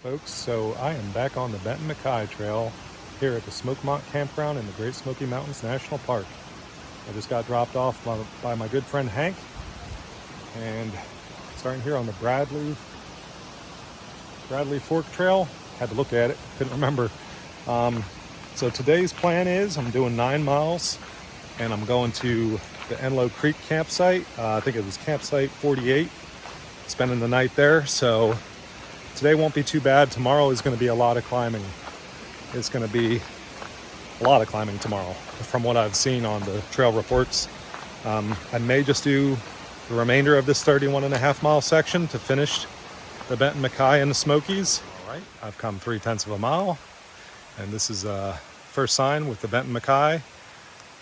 folks, so I am back on the Benton MacKaye Trail here at the Smokemont Campground in the Great Smoky Mountains National Park. I just got dropped off by my good friend Hank, and starting here on the Bradley Fork Trail. Had to look at it, couldn't remember. So today's plan is I'm doing 9 miles, and I'm going to the Big Creek campsite. I think it was campsite 48, spending the night there. So today won't be too bad. Tomorrow is going to be a lot of climbing. It's going to be a lot of climbing tomorrow from what I've seen on the trail reports. I may just do the remainder of this 31.5 mile section to finish the Benton MacKaye and the Smokies. All right, I've come 3/10 of a mile, and this is first sign with the Benton MacKaye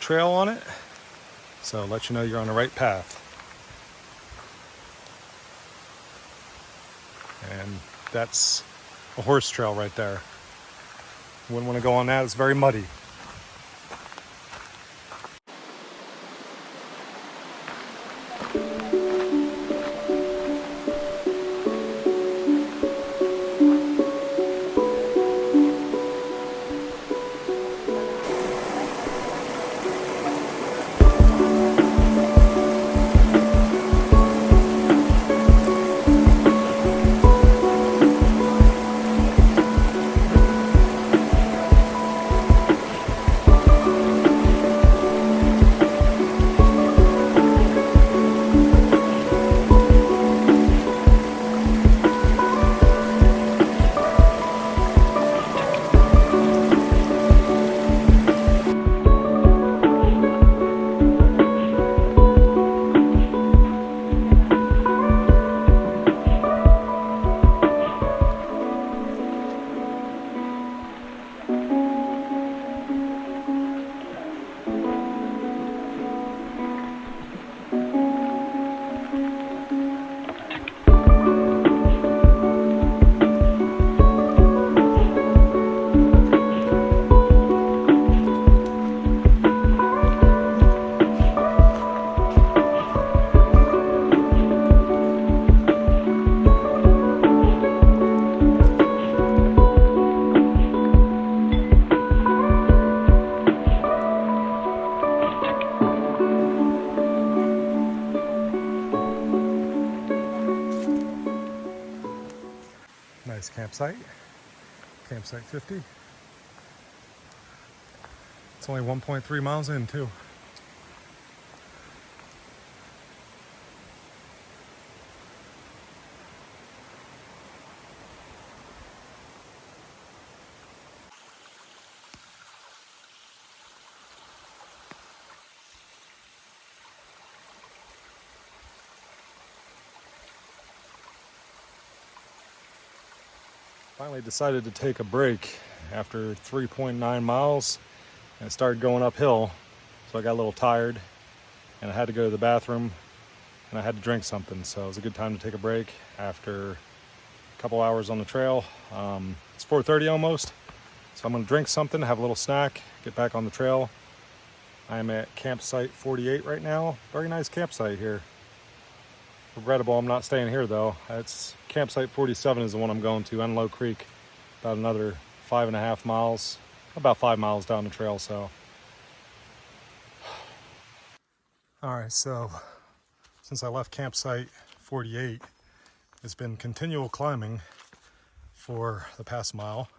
Trail on it. So let you know you're on the right path. And that's a horse trail right there. Wouldn't want to go on that, it's very muddy. Nice campsite, campsite 50. It's only 1.3 miles in too. Finally decided to take a break after 3.9 miles, and it started going uphill, so I got a little tired and I had to go to the bathroom and I had to drink something. So it was a good time to take a break after a couple hours on the trail. It's 4:30 almost, so I'm going to drink something, have a little snack, get back on the trail. I'm at campsite 48 right now. Very nice campsite here. Regrettable I'm not staying here though. It's campsite 47 is the one I'm going to, Big Creek, about another 5.5 miles, about 5 miles down the trail. So all right, so since I left campsite 48, it's been continual climbing for the past mile.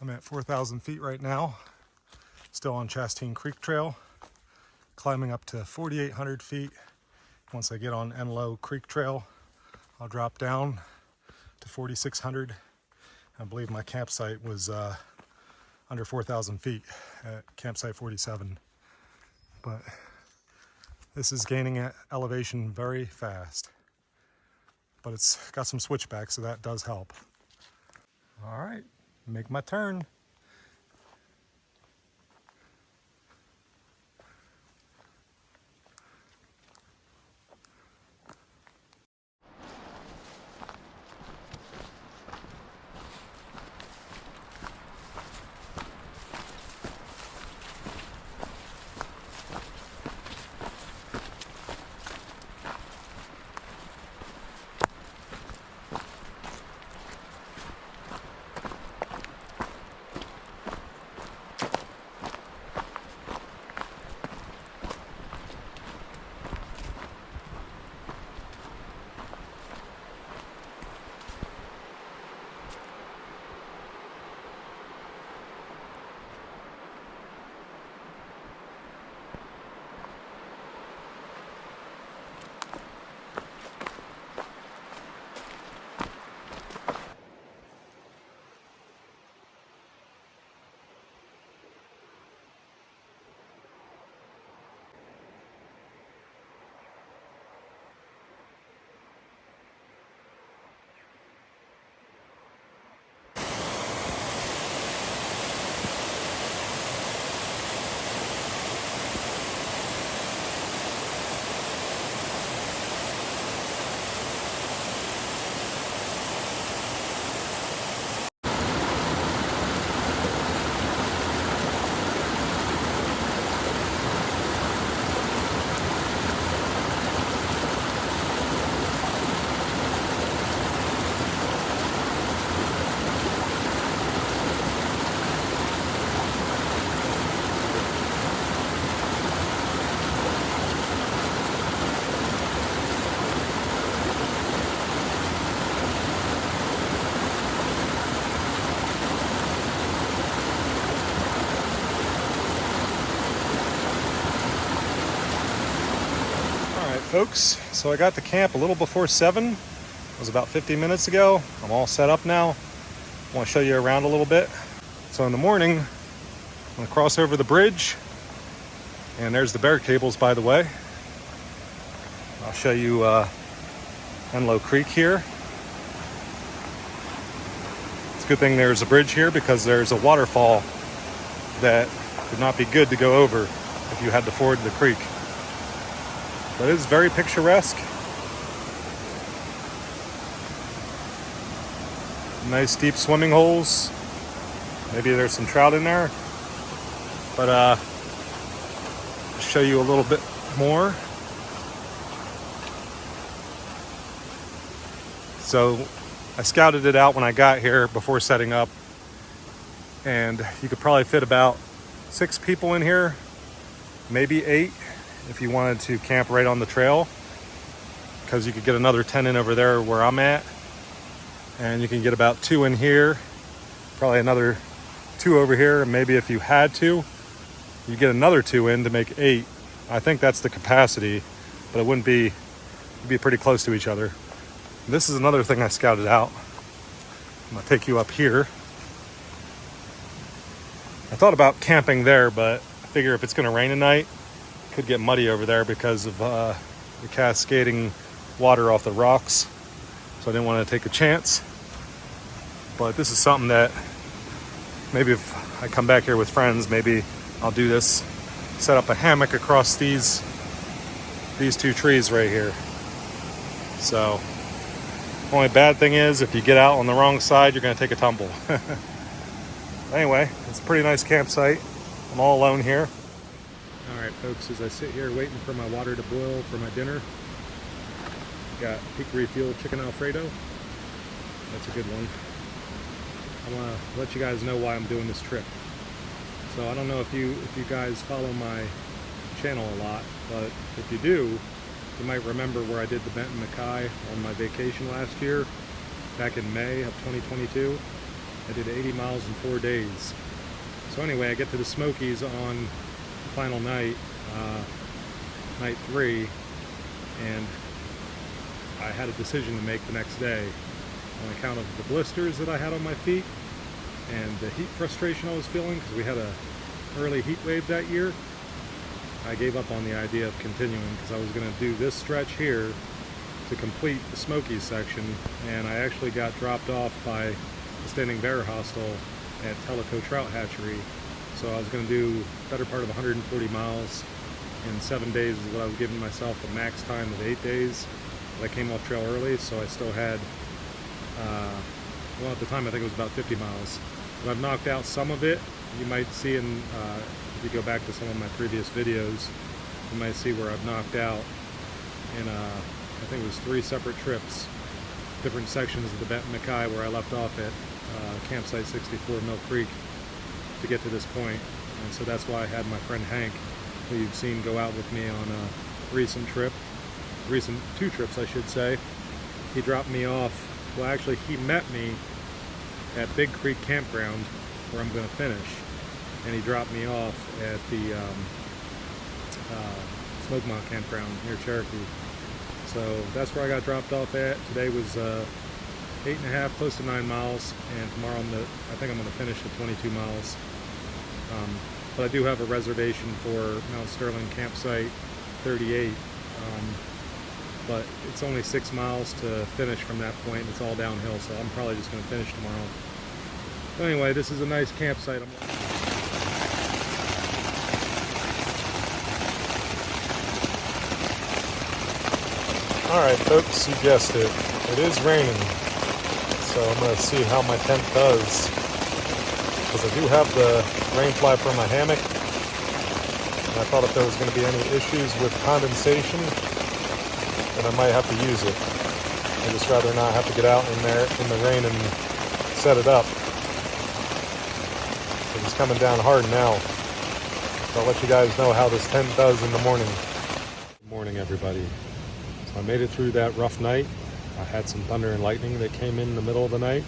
I'm at 4,000 feet right now, still on Chastain Creek Trail, climbing up to 4,800 feet. Once I get on Enlow Creek Trail, I'll drop down to 4,600. I believe my campsite was under 4,000 feet at campsite 47. But this is gaining elevation very fast. But it's got some switchbacks, so that does help. All right, make my turn. folks, so I got to camp a little before 7. It was about 50 minutes ago. I'm all set up now. I want to show you around a little bit. So in the morning, I'm going to cross over the bridge, and there's the bear cables, by the way. I'll show you Enlow Creek here. It's a good thing there's a bridge here because there's a waterfall that would not be good to go over if you had to ford the creek. But it is very picturesque. Nice deep swimming holes. Maybe there's some trout in there. But I'll show you a little bit more. So I scouted it out when I got here before setting up, and you could probably fit about 6 people in here, maybe 8 if you wanted to camp right on the trail, because you could get another tent in over there where I'm at, and you can get about 2 in here, probably another 2 over here, and maybe if you had to, you get another 2 in to make 8. I think that's the capacity, but it wouldn't be, it'd be pretty close to each other. This is another thing I scouted out. I'm gonna take you up here. I thought about camping there, but I figure if it's gonna rain tonight, it could get muddy over there because of the cascading water off the rocks. So I didn't want to take a chance. But this is something that maybe if I come back here with friends, maybe I'll do this. Set up a hammock across these 2 trees right here. So, only bad thing is if you get out on the wrong side, you're gonna take a tumble. Anyway, it's a pretty nice campsite. I'm all alone here. All right, folks, as I sit here waiting for my water to boil for my dinner, got Peak Fuel Chicken Alfredo. That's a good one. I want to let you guys know why I'm doing this trip. So I don't know if you guys follow my channel a lot, but if you do, you might remember where I did the Benton MacKaye on my vacation last year, back in May of 2022. I did 80 miles in 4 days. So anyway, I get to the Smokies on the final night, night 3, and I had a decision to make the next day on account of the blisters that I had on my feet and the heat frustration I was feeling because we had an early heat wave that year. I gave up on the idea of continuing because I was going to do this stretch here to complete the Smokies section, and I actually got dropped off by the Standing Bear Hostel at Tellico Trout Hatchery. So I was going to do better part of 140 miles in 7 days is what I was giving myself a max time of 8 days. But I came off trail early, so I still had, well, at the time I think it was about 50 miles. But I've knocked out some of it. You might see in, if you go back to some of my previous videos, you might see where I've knocked out in, I think it was 3 separate trips, different sections of the Benton MacKaye where I left off at campsite 64 Mill Creek to get to this point. And so that's why I had my friend Hank, who you've seen go out with me on a recent 2 trips I should say. He dropped me off, well actually he met me at Big Creek Campground where I'm going to finish, and he dropped me off at the Smokemont Campground near Cherokee. So that's where I got dropped off at. Today was 8.5, close to 9 miles, and tomorrow I think I'm going to finish at 22 miles. But I do have a reservation for Mount Sterling Campsite 38, but it's only 6 miles to finish from that point. It's all downhill, so I'm probably just going to finish tomorrow. But anyway, this is a nice campsite. Alright folks, you guessed it. It is raining. So I'm going to see how my tent does. Because I do have the rain fly for my hammock. And I thought if there was going to be any issues with condensation, then I might have to use it. I'd just rather not have to get out in there in the rain and set it up. It's coming down hard now. So I'll let you guys know how this tent does in the morning. Good morning, everybody. So I made it through that rough night. I had some thunder and lightning that came in the middle of the night.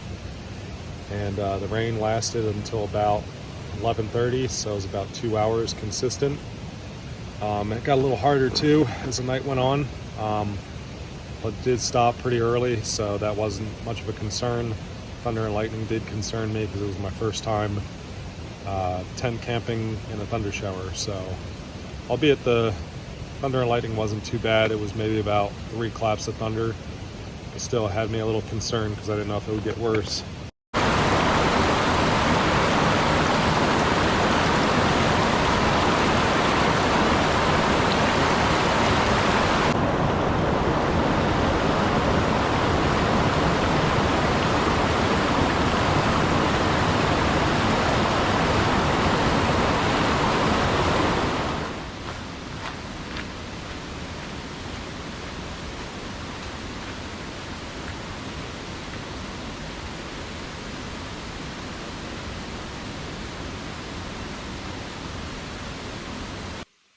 And the rain lasted until about 11:30, so it was about 2 hours consistent. It got a little harder too as the night went on. but did stop pretty early, so that wasn't much of a concern. Thunder and lightning did concern me because it was my first time tent camping in a thunder shower. So, albeit the thunder and lightning wasn't too bad, it was maybe about 3 claps of thunder. It still had me a little concerned because I didn't know if it would get worse.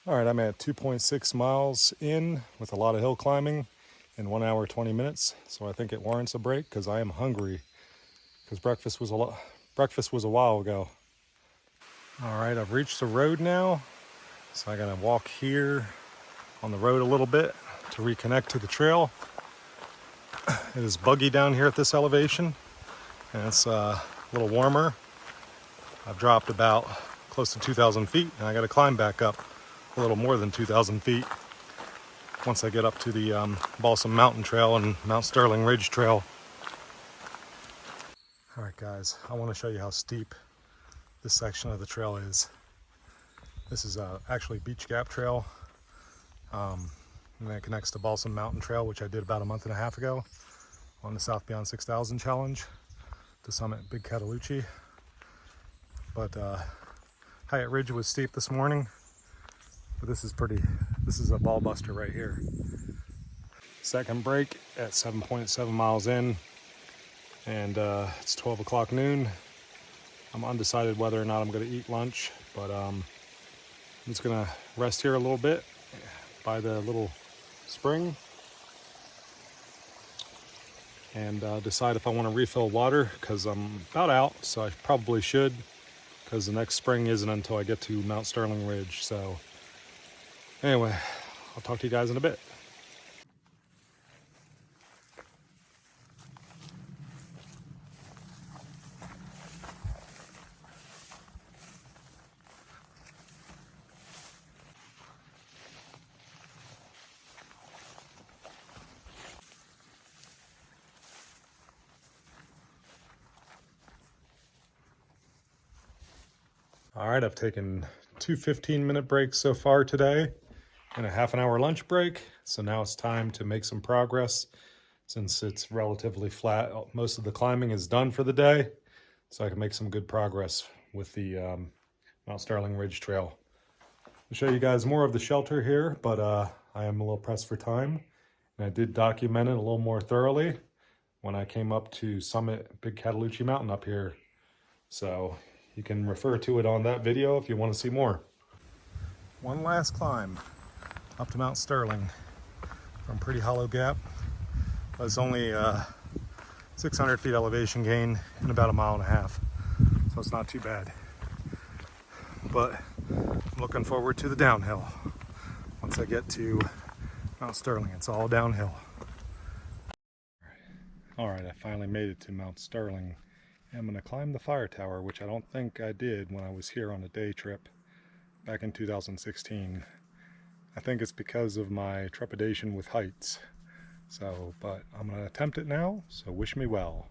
All right, I'm at 2.6 miles in with a lot of hill climbing in 1 hour, 20 minutes. So I think it warrants a break because I am hungry because breakfast was a while ago. All right, I've reached the road now. So I gotta walk here on the road a little bit to reconnect to the trail. It is buggy down here at this elevation and it's a little warmer. I've dropped about close to 2,000 feet and I gotta climb back up a little more than 2,000 feet once I get up to the Balsam Mountain Trail and Mount Sterling Ridge Trail. All right guys, I want to show you how steep this section of the trail is. This is actually Beach Gap Trail, and that connects to Balsam Mountain Trail, which I did about a month and a half ago on the South Beyond 6,000 challenge to summit Big Cataloochee. But Hyatt Ridge was steep this morning. But this is a ball buster right here. Second break at 7.7 miles in, and it's 12 o'clock noon. I'm undecided whether or not I'm going to eat lunch, but I'm just going to rest here a little bit by the little spring and decide if I want to refill water because I'm about out, so I probably should because the next spring isn't until I get to Mount Sterling Ridge. So anyway, I'll talk to you guys in a bit. All right, I've taken 2 15-minute breaks so far today and a half an hour lunch break. So now it's time to make some progress since it's relatively flat. Most of the climbing is done for the day, so I can make some good progress with the Mount Sterling Ridge Trail. I'll show you guys more of the shelter here, but I am a little pressed for time. And I did document it a little more thoroughly when I came up to summit Big Cataloochee Mountain up here. So you can refer to it on that video if you want to see more. One last climb up to Mount Sterling from Pretty Hollow Gap. It's only 600 feet elevation gain in about 1.5 miles, so it's not too bad. But I'm looking forward to the downhill. Once I get to Mount Sterling, it's all downhill. All right, I finally made it to Mount Sterling. I'm going to climb the fire tower, which I don't think I did when I was here on a day trip back in 2016. I think it's because of my trepidation with heights. So, but I'm going to attempt it now, so wish me well.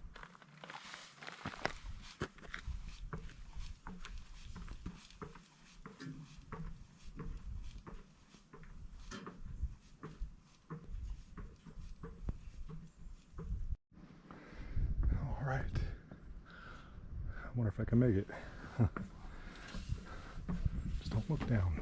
All right. I wonder if I can make it. Just don't look down.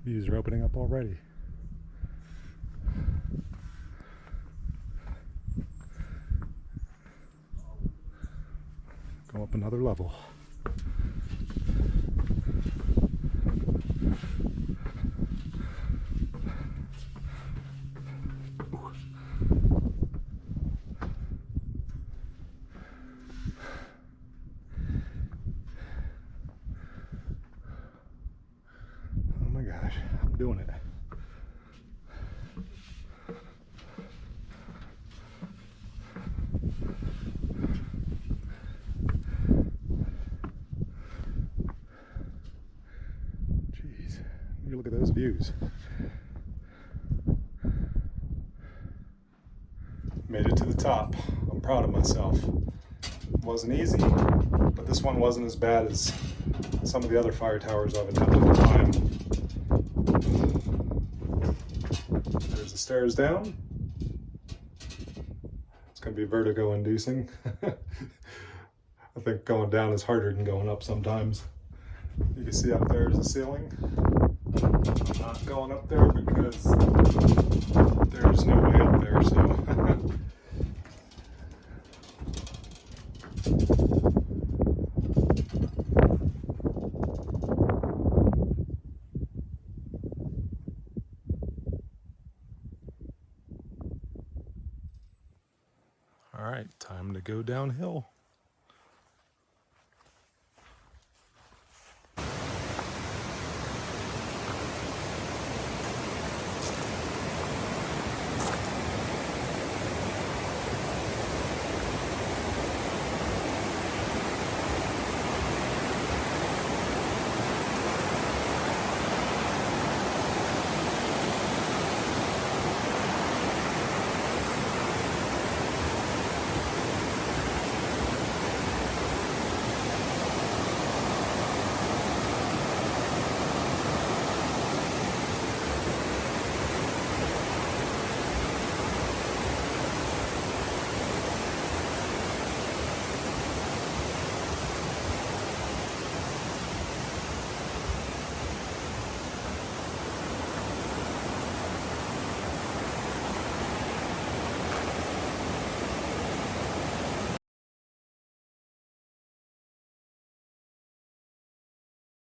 Views are opening up already. Go up another level. I'm doing it. Jeez, look at those views. Made it to the top. I'm proud of myself. It wasn't easy, but this one wasn't as bad as some of the other fire towers I've attempted to climb. There's the stairs down. It's going to be vertigo inducing. I think going down is harder than going up sometimes. You can see up there is the ceiling. I'm not going up there because there's no way up there, so. All right, time to go downhill.